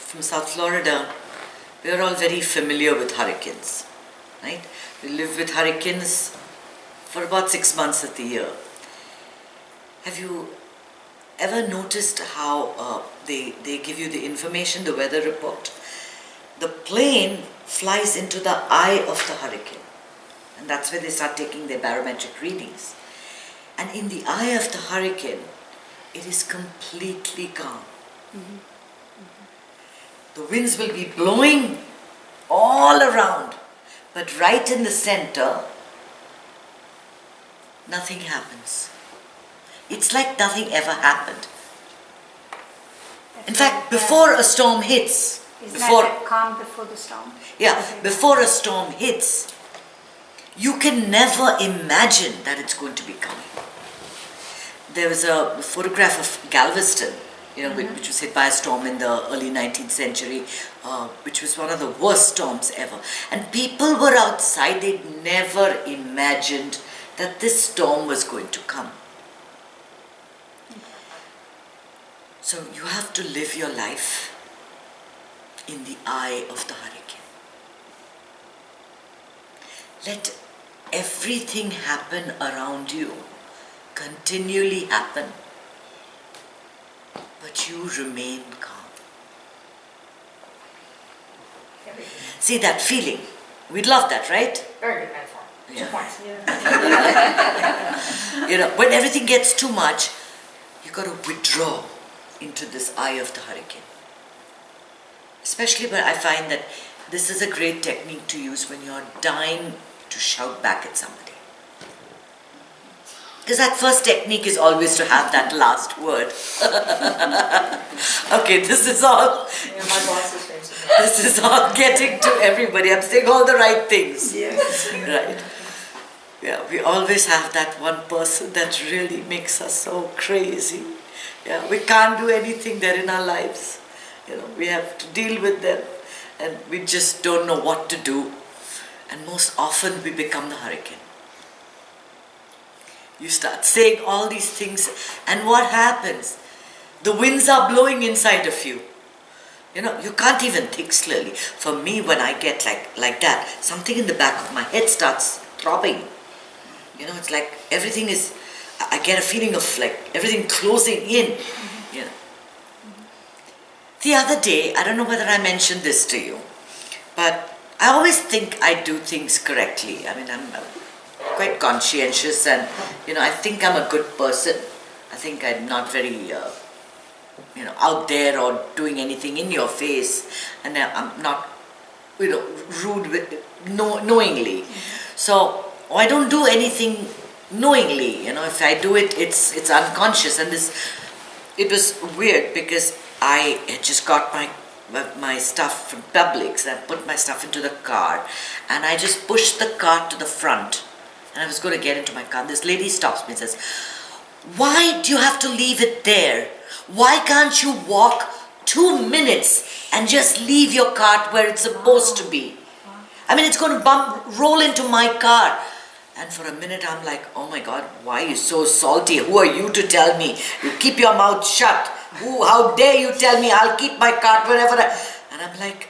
from South Florida, we are all very familiar with hurricanes, right? We live with hurricanes for about 6 months of the year. Have you ever noticed how they give you the information, the weather report? The plane flies into the eye of the hurricane, and that's where they start taking their barometric readings. And in the eye of the hurricane, it is completely calm. The winds will be blowing all around, but right in the center, nothing happens. It's like nothing ever happened. In fact, before a storm hits, like calm before the storm? Yeah, before a storm hits, you can never imagine that it's going to be coming. There was a photograph of Galveston, which was hit by a storm in the early 19th century, which was one of the worst storms ever. And people were outside, they'd never imagined that this storm was going to come. So you have to live your life in the eye of the hurricane. Let everything happen around you, continually happen, but you remain calm. See that feeling? We'd love that, right? Very good metaphor. 2 points. When everything gets too much, you got to withdraw into this eye of the hurricane. Especially when I find that this is a great technique to use when you're dying to shout back at somebody. Because that first technique is always to have that last word. Okay, this is all. Yeah, my boss is facing This is all getting to everybody. I'm saying all the right things. Yes. Right. Yeah, we always have that one person that really makes us so crazy. Yeah, we can't do anything there in our lives. We have to deal with them, and we just don't know what to do. And most often we become the hurricane. You start saying all these things, and what happens? The winds are blowing inside of you. You can't even think clearly. For me, when I get like that, something in the back of my head starts throbbing. It's like everything is, I get a feeling of like everything closing in. The other day, I don't know whether I mentioned this to you, but I always think I do things correctly. I mean, I'm quite conscientious, and I think I'm a good person. I think I'm not very out there or doing anything in your face, and I'm not rude with knowingly. So I don't do anything knowingly. If I do it, it's unconscious. And it was weird because I had just got my stuff from Publix, and I put my stuff into the car, and I just pushed the car to the front, and I was going to get into my car. This lady stops me and says, "Why do you have to leave it there? Why can't you walk 2 minutes and just leave your cart where it's supposed to be? I mean, it's going to roll into my car." And for a minute I'm like, oh my God, why are you so salty? Who are you to tell me? You keep your mouth shut. How dare you tell me I'll keep my cart wherever And I'm like,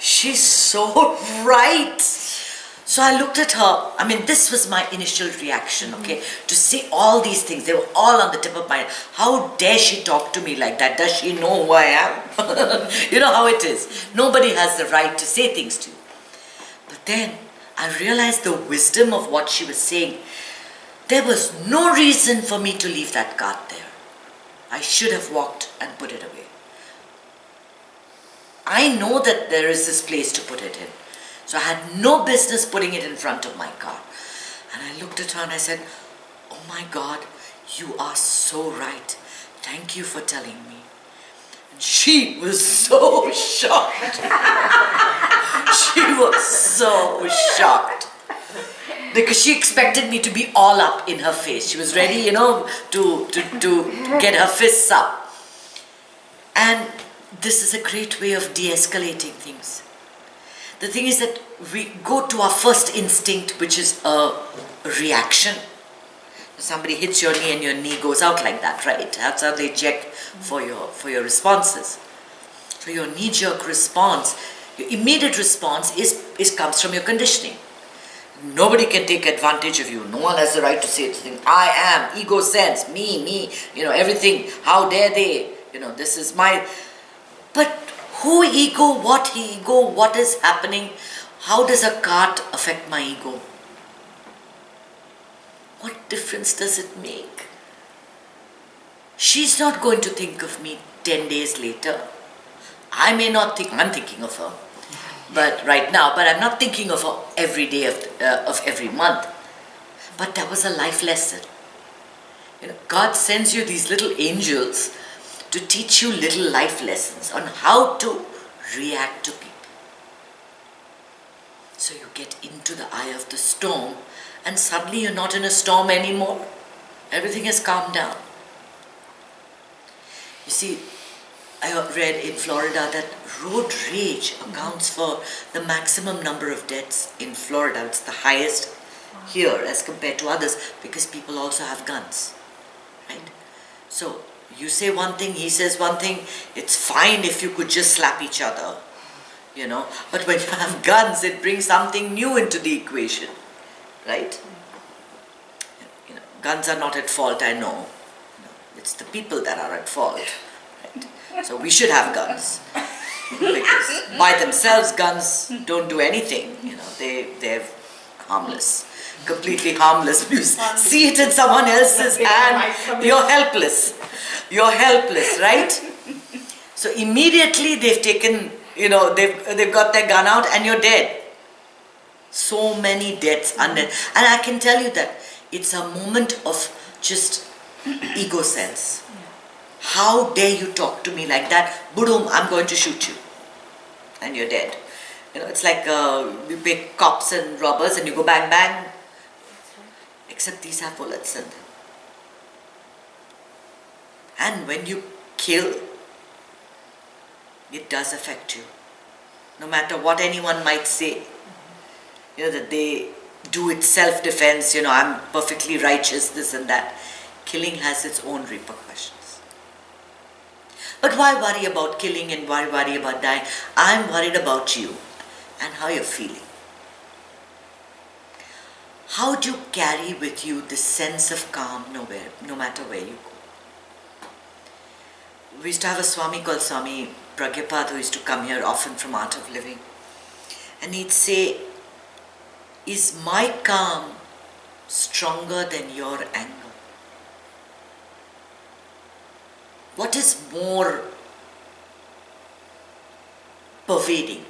she's so right. So I looked at her. I mean, this was my initial reaction, okay? To say all these things, they were all on the tip of my head. How dare she talk to me like that? Does she know who I am? You know how it is. Nobody has the right to say things to you. But then I realized the wisdom of what she was saying. There was no reason for me to leave that cart there. I should have walked and put it away. I know that there is this place to put it in. So I had no business putting it in front of my car. And I looked at her and I said, "Oh my God, you are so right. Thank you for telling me." And she was so shocked. She was so shocked. Because she expected me to be all up in her face. She was ready, to get her fists up. And this is a great way of de-escalating things. The thing is that we go to our first instinct, which is a reaction. Somebody hits your knee and your knee goes out like that, right? That's how they check for your responses. So your knee-jerk response, your immediate response is comes from your conditioning. Nobody can take advantage of you. No one has the right to say anything. I am, ego sense, me, everything. How dare they? This is my... But who ego, what is happening? How does a cart affect my ego? What difference does it make? She's not going to think of me 10 days later. I may not think, I'm thinking of her, but right now, but I'm not thinking of her every day of every month. But that was a life lesson. God sends you these little angels to teach you little life lessons on how to react to people. So you get into the eye of the storm, and suddenly you're not in a storm anymore. Everything has calmed down. You see, I read in Florida that road rage accounts for the maximum number of deaths in Florida. It's the highest here as compared to others because people also have guns, right? So you say one thing, he says one thing. It's fine if you could just slap each other, But when you have guns, it brings something new into the equation, right? Guns are not at fault, I know. It's the people that are at fault, right? So we should have guns. Because by themselves, guns don't do anything. They're harmless, completely harmless. You see it in someone else's hand, you're helpless. You're helpless, right? So immediately they've taken, they've got their gun out and you're dead. So many deaths undead. And I can tell you that it's a moment of just ego sense. How dare you talk to me like that? Boom, I'm going to shoot you. And you're dead. It's like you pick cops and robbers and you go bang, bang. Except these have bullets in them. And when you kill, it does affect you. No matter what anyone might say, that they do it self-defense, I'm perfectly righteous, this and that. Killing has its own repercussions. But why worry about killing and why worry about dying? I'm worried about you and how you're feeling. How do you carry with you this sense of calm no matter where you go? We used to have a Swami called Swami Pragyapad who used to come here often from Art of Living. And he'd say, is my calm stronger than your anger? What is more pervading?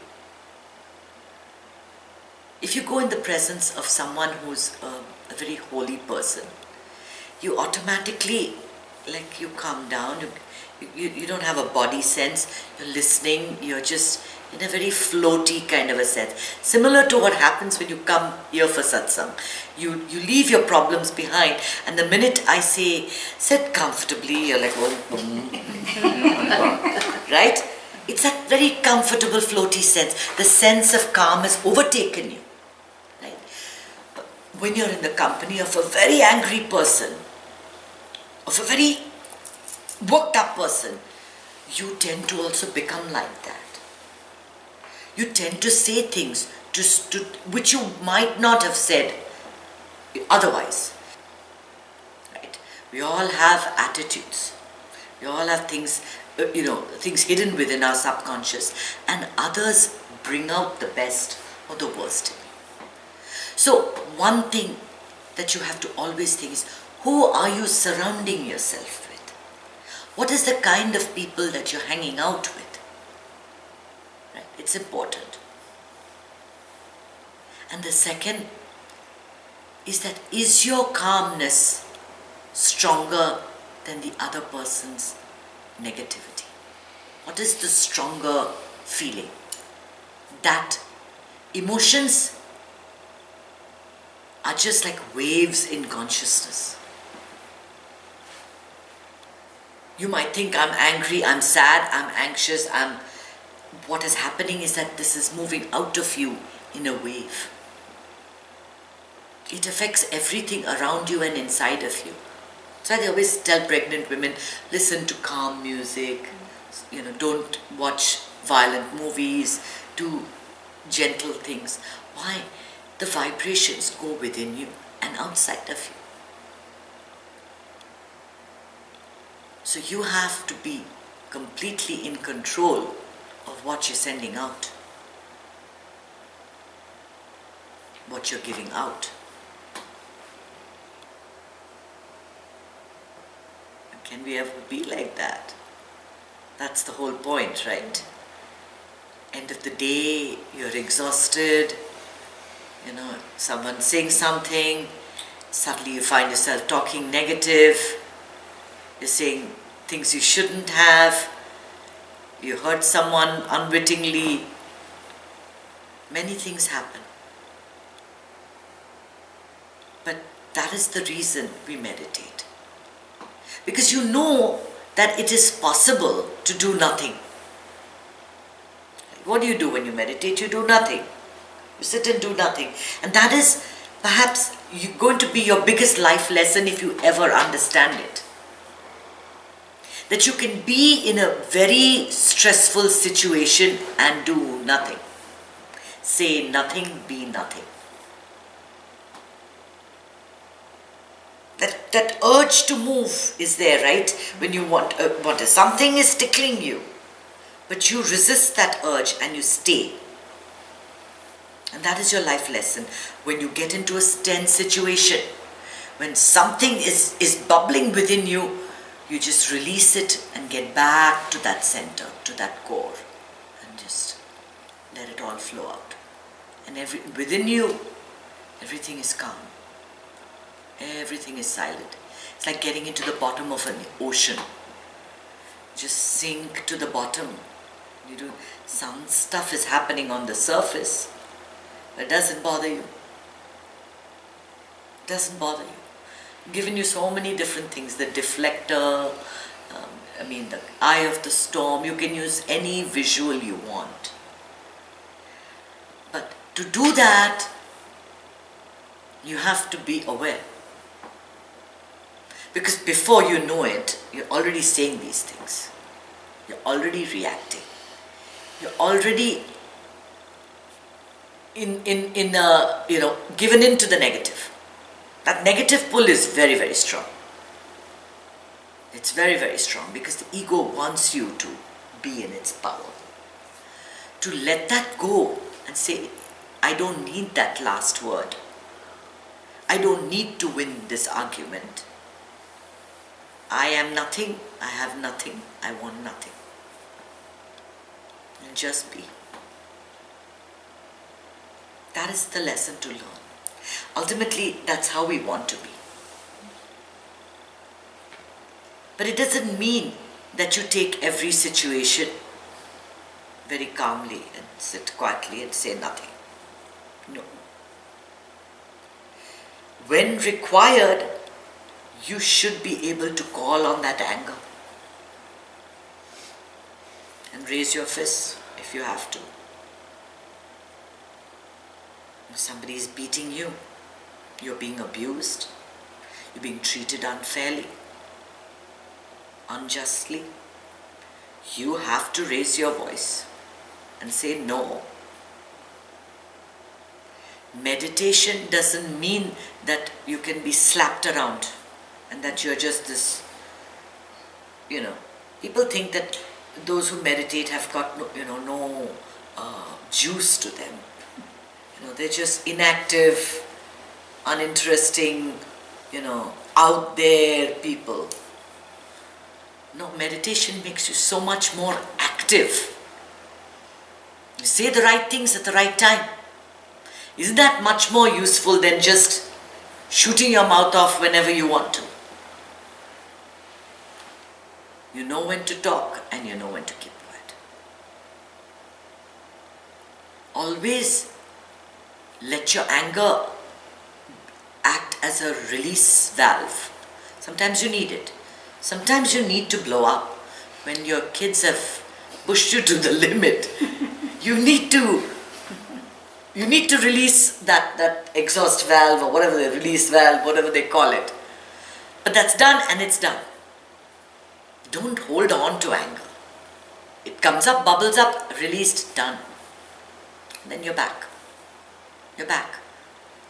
If you go in the presence of someone who's a very holy person, you automatically, you calm down, you don't have a body sense, you're listening, you're just in a very floaty kind of a sense. Similar to what happens when you come here for satsang. You leave your problems behind, and the minute I say, sit comfortably, you're like, right? It's that very comfortable, floaty sense. The sense of calm has overtaken you, right? But when you're in the company of a very angry person, of a very worked up person, you tend to also become like that. You tend to say things which you might not have said otherwise. Right? We all have attitudes. We all have things, things hidden within our subconscious, and others bring out the best or the worst in you. So one thing that you have to always think is, who are you surrounding yourself with? What is the kind of people that you're hanging out with? Right? It's important. And the second is that, is your calmness stronger than the other person's negativity? What is the stronger feeling? That emotions are just like waves in consciousness. You might think, I'm angry, I'm sad, I'm anxious, what is happening is that this is moving out of you in a wave. it affects everything around you and inside of you. So I always tell pregnant women, listen to calm music, don't watch violent movies, do gentle things. Why? The vibrations go within you and outside of you. So you have to be completely in control of what you're sending out, what you're giving out. Can we ever be like that? That's the whole point, right? End of the day, you're exhausted, someone's saying something, suddenly you find yourself talking negative, you're saying things you shouldn't have, you hurt someone unwittingly, many things happen. But that is the reason we meditate. Because you know that it is possible to do nothing. What do you do when you meditate? You do nothing. You sit and do nothing. And that is perhaps going to be your biggest life lesson if you ever understand it. That you can be in a very stressful situation and do nothing. Say nothing, be nothing. That urge to move is there, right? When you want something is tickling you, but you resist that urge and you stay. And that is your life lesson. When you get into a tense situation, when something is bubbling within you, you just release it and get back to that center, to that core, and just let it all flow out. And within you, everything is calm. Everything is silent. It's like getting into the bottom of an ocean. Just sink to the bottom. Some stuff is happening on the surface, but it doesn't bother you. It doesn't bother you. Given you so many different things, the deflector, the eye of the storm, you can use any visual you want. But to do that, you have to be aware. Because before you know it, you're already saying these things. You're already reacting. You're already given into the negative. That negative pull is very, very strong. It's very, very strong because the ego wants you to be in its power. To let that go and say, I don't need that last word. I don't need to win this argument. I am nothing, I have nothing, I want nothing. And just be. That is the lesson to learn. Ultimately, that's how we want to be. But it doesn't mean that you take every situation very calmly and sit quietly and say nothing. No. When required, you should be able to call on that anger and raise your fist if you have to. If somebody is beating you, you're being abused, you're being treated unfairly, unjustly, you have to raise your voice and say no. Meditation doesn't mean that you can be slapped around and that you're just this, people think that those who meditate have got no juice to them. They're just inactive, uninteresting, out there people. No, meditation makes you so much more active. You say the right things at the right time. Isn't that much more useful than just shooting your mouth off whenever you want to? You know when to talk and you know when to keep quiet. Always let your anger act as a release valve. Sometimes you need it. Sometimes you need to blow up. When your kids have pushed you to the limit, you need to You need to release that exhaust valve or whatever the release valve, whatever they call it. But that's done and it's done. Don't hold on to anger. It comes up, bubbles up, released, done. Then you're back. You're back.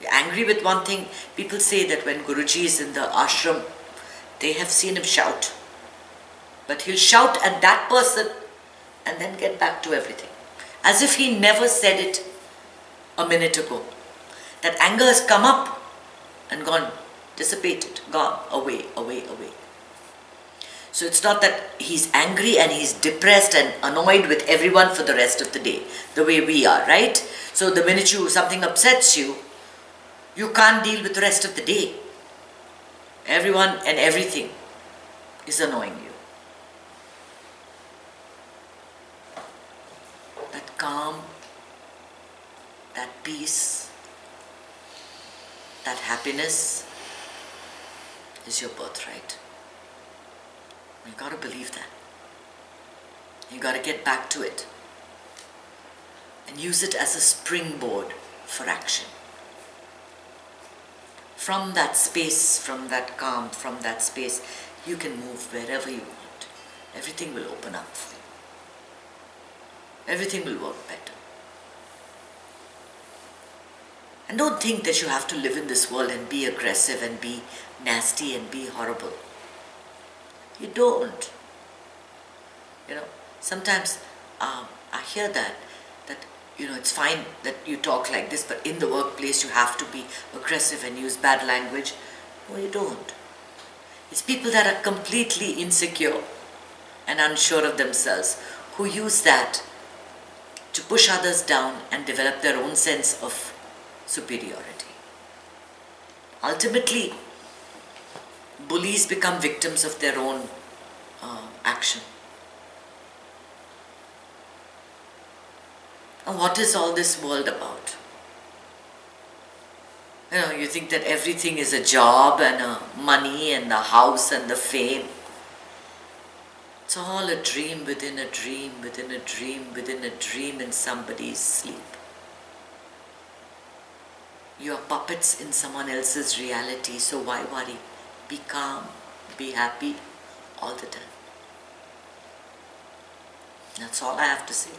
You're angry with one thing. People say that when Guruji is in the ashram, they have seen him shout. But he'll shout at that person and then get back to everything. As if he never said it a minute ago. That anger has come up and gone, dissipated, gone, away, away, away. So it's not that he's angry and he's depressed and annoyed with everyone for the rest of the day, the way we are, right? So the minute something upsets you, you can't deal with the rest of the day. Everyone and everything is annoying you. That calm, that peace, that happiness is your birthright. You got to believe that. You got to get back to it and use it as a springboard for action. From that space, from that calm, from that space, you can move wherever you want. Everything will open up for you. Everything will work better. And don't think that you have to live in this world and be aggressive and be nasty and be horrible. You don't. Sometimes I hear that it's fine that you talk like this, but in the workplace you have to be aggressive and use bad language. No, you don't. It's people that are completely insecure and unsure of themselves who use that to push others down and develop their own sense of superiority. Ultimately, bullies become victims of their own action. And what is all this world about? You think that everything is a job and a money and the house and the fame. It's all a dream within a dream, within a dream, within a dream in somebody's sleep. You are puppets in someone else's reality, so why worry? Be calm, be happy all the time. That's all I have to say.